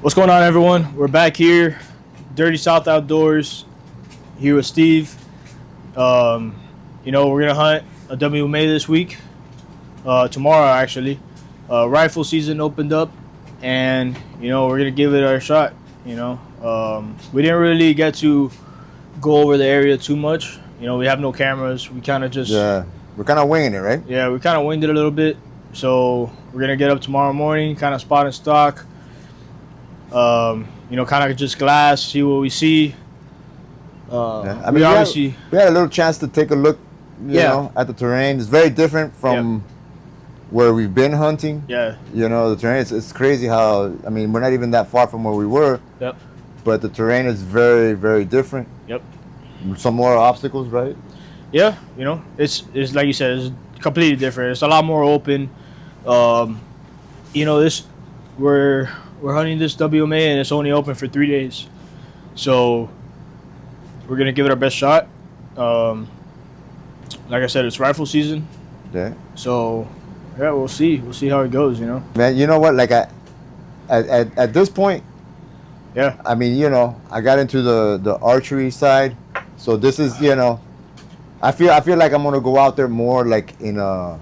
What's going on, everyone? We're back here, Dirty South Outdoors, here with Steve. We're gonna hunt a WMA this week. Tomorrow, actually. Rifle season opened up, and we're gonna give it our shot. We didn't really get to go over the area too much. We have no cameras. We kind of just we're kind of winging it, right? Yeah, we kind of winged it a little bit. So we're gonna get up tomorrow morning, kind of spot and stock. Kind of just glass, see what we see. I mean, we had a little chance to take a look, at the terrain. It's very different from where we've been hunting. Yeah. The terrain, it's crazy how, I mean, we're not even that far from where we were. Yep. But the terrain is very, very different. Yep. Some more obstacles, right? Yeah, it's like you said, it's completely different. It's a lot more open. We're hunting this WMA and it's only open for 3 days. So we're gonna give it our best shot. Like I said, it's rifle season. Yeah. So we'll see. We'll see how it goes, Man, you know what? Like at this point, yeah. I mean, I got into the archery side. So this is, I feel like I'm gonna go out there more like in a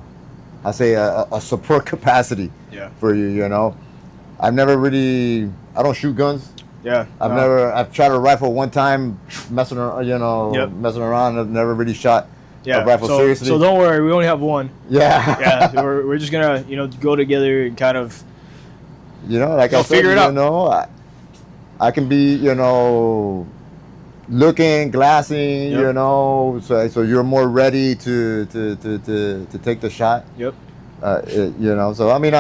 support capacity. Yeah. For you, I've never really, I don't shoot guns. Yeah. I've tried a rifle one time, messing around. I've never really shot a rifle seriously. So don't worry, we only have one. Yeah. Yeah. We're just gonna, go together and kind of, like I said, figure it out. I can be, looking, glassing, so you're more ready to take the shot. Yep. So I mean,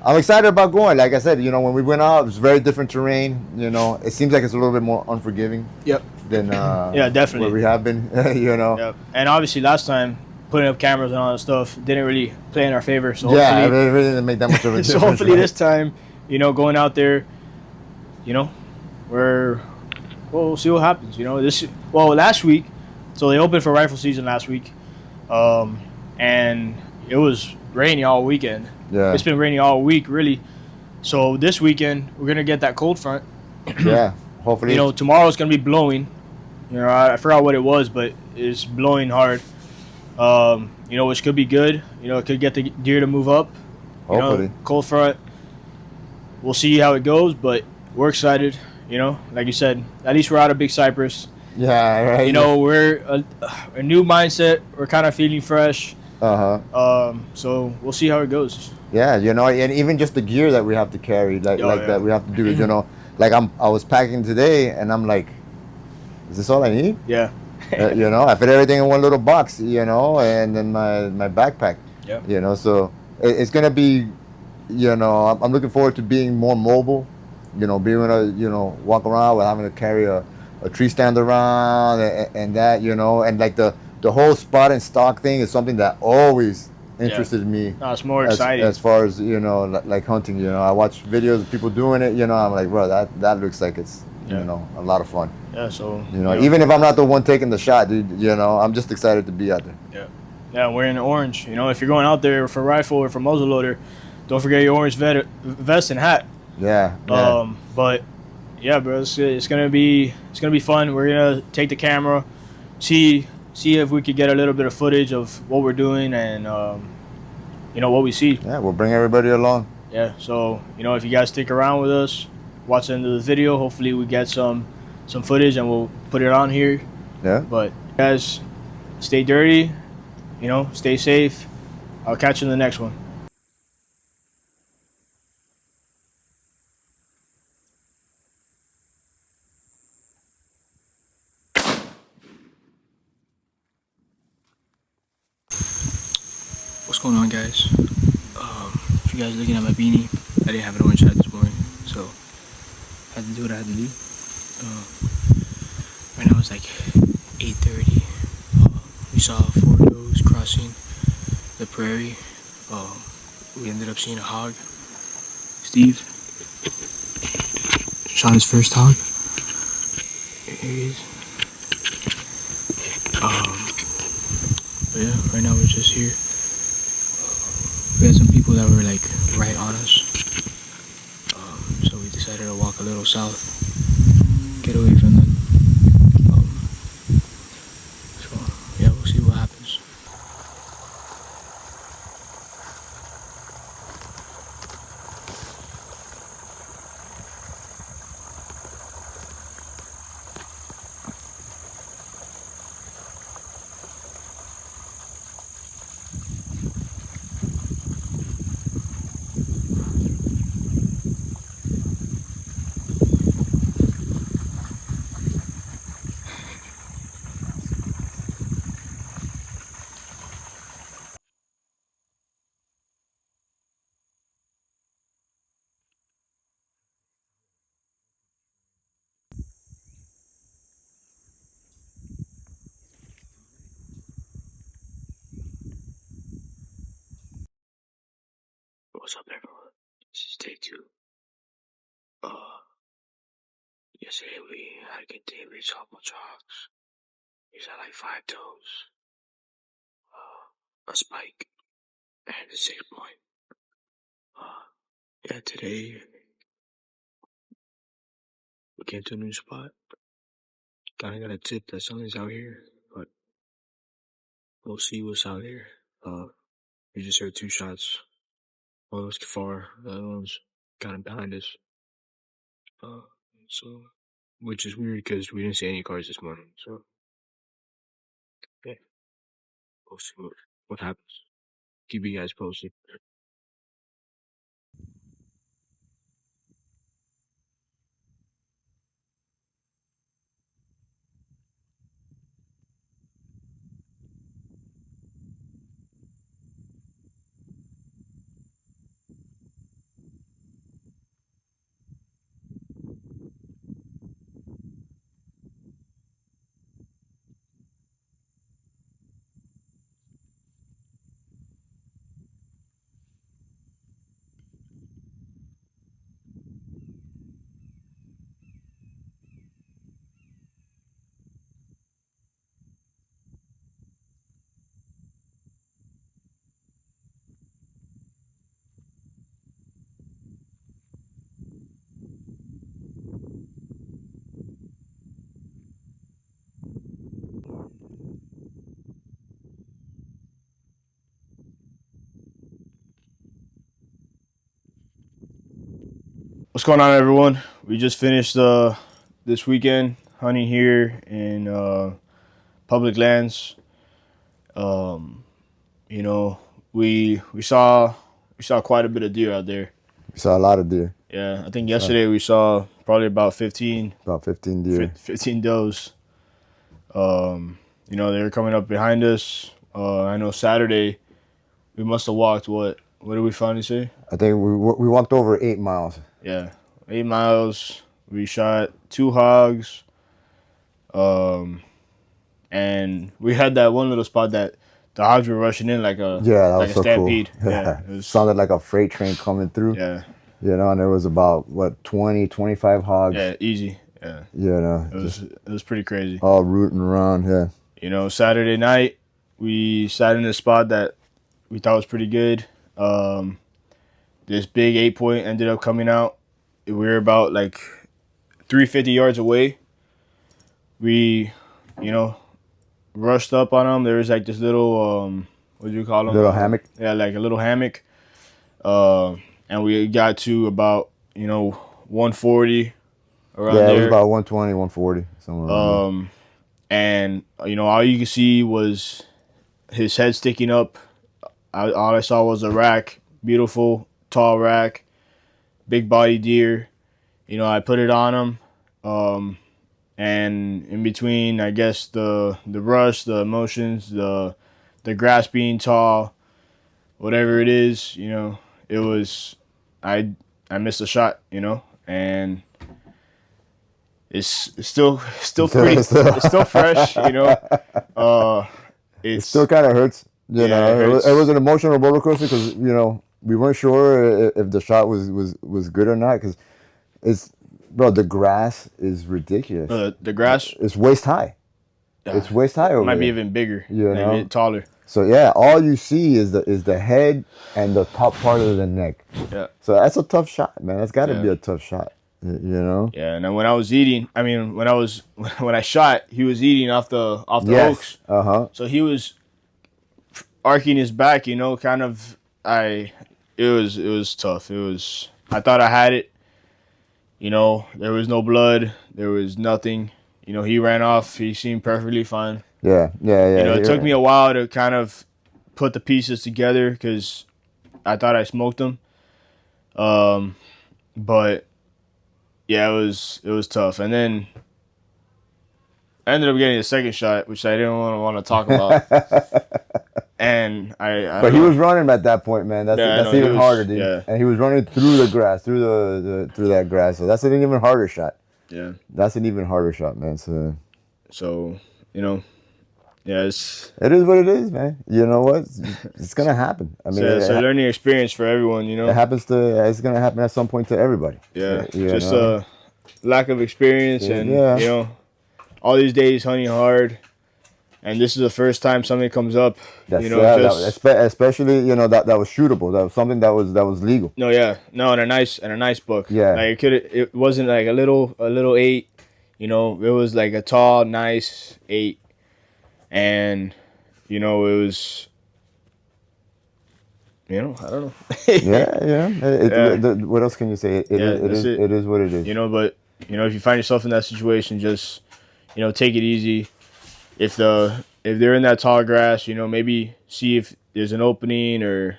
I'm excited about going. Like I said, when we went out, it was very different terrain. It seems like it's a little bit more unforgiving. Yep. Than yeah, definitely. Where we have been. Yep. And obviously, last time putting up cameras and all that stuff didn't really play in our favor. So yeah, it really didn't make that much of a difference. So hopefully this time, going out there, we'll see what happens. Last week, so they opened for rifle season last week, and it was rainy all weekend. Yeah. It's been rainy all week, really. So this weekend, we're going to get that cold front. Yeah, hopefully. Tomorrow's going to be blowing. I forgot what it was, but it's blowing hard. Which could be good. It could get the deer to move up. Hopefully. Cold front. We'll see how it goes, but we're excited. Like you said, at least we're out of Big Cypress. Yeah, right. We're a new mindset. We're kind of feeling fresh. So we'll see how it goes. Yeah, and even just the gear that we have to carry, that we have to do. Like I was packing today, and I'm like, is this all I need? Yeah. I fit everything in one little box, and then my backpack. Yeah. So it's gonna be, I'm looking forward to being more mobile. Being able to, walk around without having to carry a tree stand around and that, and like the whole spot and stock thing is something that always interested me. No, it's more exciting. As far as, like hunting, I watch videos of people doing it, I'm like, bro, that looks like it's, a lot of fun. Yeah, so. Even if I'm not the one taking the shot, dude, I'm just excited to be out there. Yeah. Yeah, wearing orange. If you're going out there for rifle or for muzzleloader, don't forget your orange vest and hat. Yeah. But yeah, bro, it's gonna be fun. We're gonna take the camera, see if we could get a little bit of footage of what we're doing and what we see. Yeah, we'll bring everybody along. Yeah, so if you guys stick around with us, watch the end of the video. Hopefully we get some footage and we'll put it on here. Yeah. But guys, stay dirty. Stay safe. I'll catch you in the next one. What's going on, guys? If you guys are looking at my beanie, I didn't have an orange hat this morning, so I had to do what I had to do. Right now it's like 8:30. We saw 4 does crossing the prairie. We ended up seeing a hog. Steve shot his first hog. Here he is. But yeah, right now we're just here. We had some people that were like right on us, so we decided to walk a little south, get away from them. So yeah, we'll see what happens. What's up, everyone? This is day 2. Yesterday we had a good day. We saw a bunch of hogs. We saw like 5 toes, a spike, and a 6-point. Yeah, today we came to a new spot. Kinda got a tip that something's out here, but we'll see what's out here. We just heard 2 shots. One was far, the other one's kind of behind us. So, which is weird because we didn't see any cars this morning. So, yeah, we'll see what happens. Keep you guys posted. What's going on, everyone? We just finished this weekend hunting here in public lands. You know, we saw quite a bit of deer out there. We saw a lot of deer. Yeah, I think yesterday we saw probably about 15 deer. 15 does. You know, they were coming up behind us. I know Saturday we must have walked what did we finally say? I think we walked over 8 miles. Yeah, 8 miles. We shot 2 hogs. And we had that one little spot that the hogs were rushing in like a a stampede. Cool. Yeah, it sounded like a freight train coming through. Yeah, you know, and there was about 20-25 hogs. Yeah, easy. Yeah, you know, it was pretty crazy. All rooting around. Yeah, you know, Saturday night we sat in a spot that we thought was pretty good. This big 8-point ended up coming out. We were about like 350 yards away. We, you know, rushed up on them. There was like this little what do you call them? Little hammock. Yeah, like a little hammock. And we got to about 140 around there. Yeah, it was about 120, 140 somewhere around there. And all you could see was his head sticking up. All I saw was a rack, beautiful tall rack, big body deer. I put it on him. And in between, I guess the rush, the emotions, the grass being tall, whatever it is, it was I missed a shot, and it's still pretty, it's still fresh, it still kind of hurts, you know. It was an emotional roller coaster because we weren't sure if the shot was good or not because the grass is ridiculous. The grass it's waist high. It's waist high over might there. be even bigger, maybe taller. So yeah, all you see is the head and the top part of the neck. Yeah. So that's a tough shot, man. That's got to be a tough shot. You know. Yeah, and then when I was eating, I mean, when I shot, he was eating off the Yes. hooks, so he was arcing his back, kind of. It was tough. I thought I had it. There was no blood. There was nothing. He ran off. He seemed perfectly fine. Yeah. It took me a while to kind of put the pieces together because I thought I smoked him. But yeah, it was tough. And then I ended up getting a second shot, which I didn't want to talk about. And But he was running at that point, man. That's even harder, dude. Yeah. And he was running through the grass, through through that grass. So that's an even harder shot. Yeah. That's an even harder shot, man. So yeah, it is what it is, man. You know what? It's gonna happen. I mean, it's a learning experience for everyone. It happens to. It's gonna happen at some point to everybody. Yeah. Just a lack of experience, and all these days hunting hard. And this is the first time something comes up, especially that was shootable. That was something that was legal. No, yeah, no, and a nice book. Yeah, like it wasn't like a little 8. It was like a tall, nice 8, and it was. I don't know. What else can you say? It is what it is. But if you find yourself in that situation, just take it easy. If they're in that tall grass, maybe see if there's an opening, or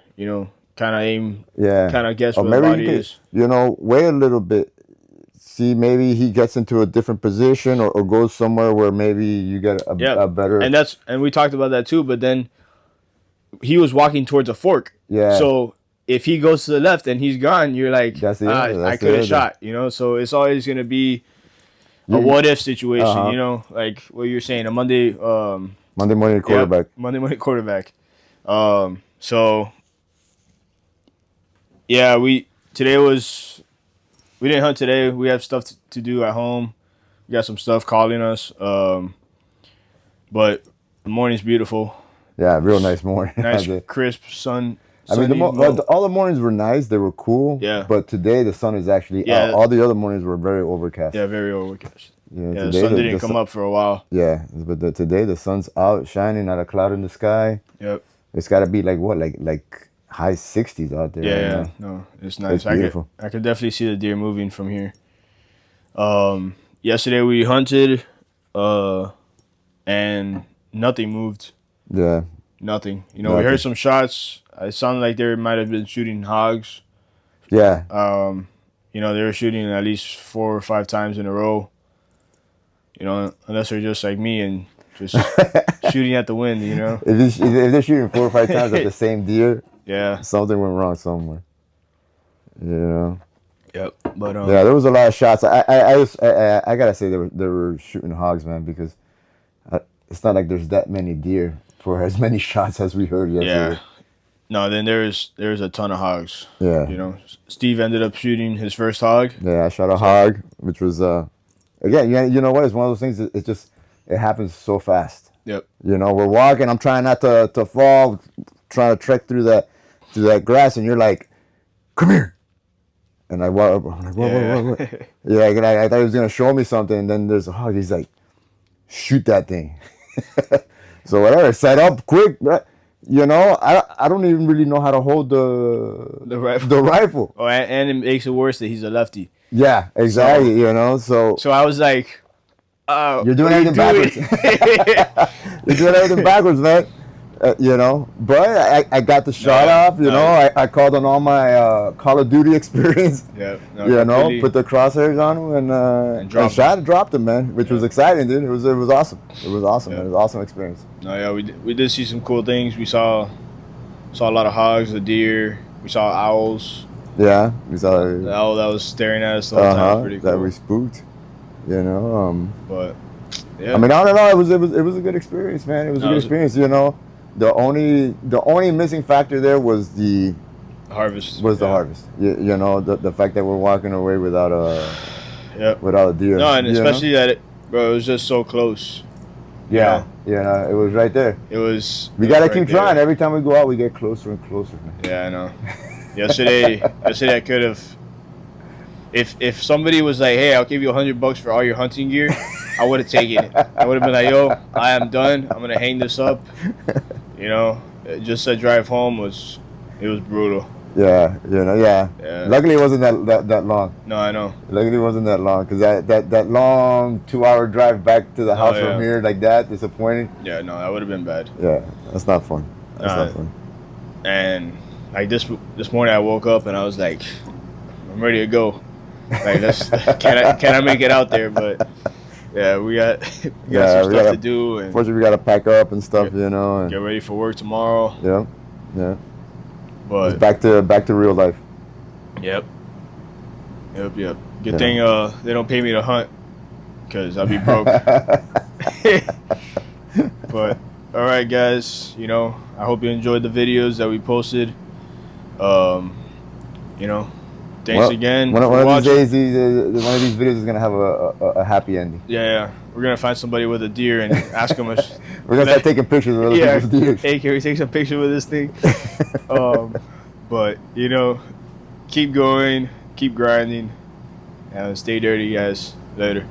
kind of aim, kind of guess where the body is. Wait a little bit, see maybe he gets into a different position, or goes somewhere where maybe you get a better. And we talked about that too. But then he was walking towards a fork. Yeah. So if he goes to the left and he's gone, you're like, I could have shot. So it's always gonna be a what if situation, like what you're saying, a Monday morning quarterback. Monday morning quarterback. So yeah, we didn't hunt today. We have stuff to do at home. We got some stuff calling us. But the morning's beautiful. Yeah, real nice morning. Nice crisp sun. I mean, all the mornings were nice. They were cool. Yeah. But today the sun is actually out. All the other mornings were very overcast. Yeah, very overcast. Yeah, the sun didn't come up for a while. Yeah, but today the sun's out, shining, not a cloud in the sky. Yep. It's got to be like what, like high 60s out there. Yeah, right now. No, it's nice. It's beautiful. I could definitely see the deer moving from here. Yesterday we hunted, and nothing moved. Yeah. Nothing. We heard some shots. It sounded like they might have been shooting hogs. Yeah. They were shooting at least 4 or 5 times in a row. Unless they're just like me and just shooting at the wind, If they're shooting 4 or 5 times at the same deer, yeah, something went wrong somewhere. Yep. But yeah, there was a lot of shots. I gotta say they were shooting hogs, man, because it's not like there's that many deer for as many shots as we heard yesterday. Yeah. No, then there's a ton of hogs. Yeah. Steve ended up shooting his first hog. Yeah, I shot a hog, which was again, you know what? It's one of those things. It happens so fast. Yep. We're walking. I'm trying not to fall, trying to trek through that grass, and you're like, "Come here." And I walk up. I'm like, "What?" Yeah, and I thought he was gonna show me something, and then there's a hog. He's like, "Shoot that thing." So whatever, set up quick. I don't even really know how to hold the rifle. Oh, and it makes it worse that he's a lefty. Yeah, exactly. So I was like, you're doing everything backwards. You're doing everything backwards, man. But I got the shot off. I called on all my Call of Duty experience. Yeah. Put the crosshairs on him and dropped him, man, which was exciting, dude. It was awesome. It was awesome. Yeah. Man. It was an awesome experience. No, yeah, we did see some cool things. We saw a lot of hogs, the deer. We saw owls. Yeah, we saw the owl that was staring at us the whole time. Pretty cool. That we spooked. But yeah, I mean, I don't know. It was a good experience, man. It was a good experience. The only missing factor there was the harvest. The harvest. The fact that we're walking away without a deer. No, and especially that it was just so close. Yeah, it was right there. We gotta keep trying. Every time we go out, we get closer and closer, man. Yeah, I know. Yesterday I could have if somebody was like, "Hey, I'll give you $100 for all your hunting gear," I would have taken it. I would have been like, "Yo, I am done. I'm gonna hang this up." You know, just a drive home was brutal. Yeah, yeah. Yeah. Luckily, it wasn't that long. No, I know. Luckily, it wasn't that long because that long 2 hour drive back to the house yeah. from here like that, disappointing. Yeah, no, that would have been bad. Yeah, that's not fun. That's not fun. And like this morning, I woke up and I was like, I'm ready to go. Like, can I make it out there? But yeah, we got some stuff to do. And unfortunately, we got to pack up and stuff, you know. And get ready for work tomorrow. Yeah, yeah. But it's back to real life. Yep. Good thing they don't pay me to hunt, because I'll be broke. But all right, guys. You know, I hope you enjoyed the videos that we posted. You know, thanks again. One of these days, one of these videos is gonna have a happy ending. Yeah. We're gonna find somebody with a deer and ask them. We're gonna start taking pictures of other people's deers. Hey, can we take some pictures with this thing? But you know, keep going, keep grinding, and stay dirty, guys. Later.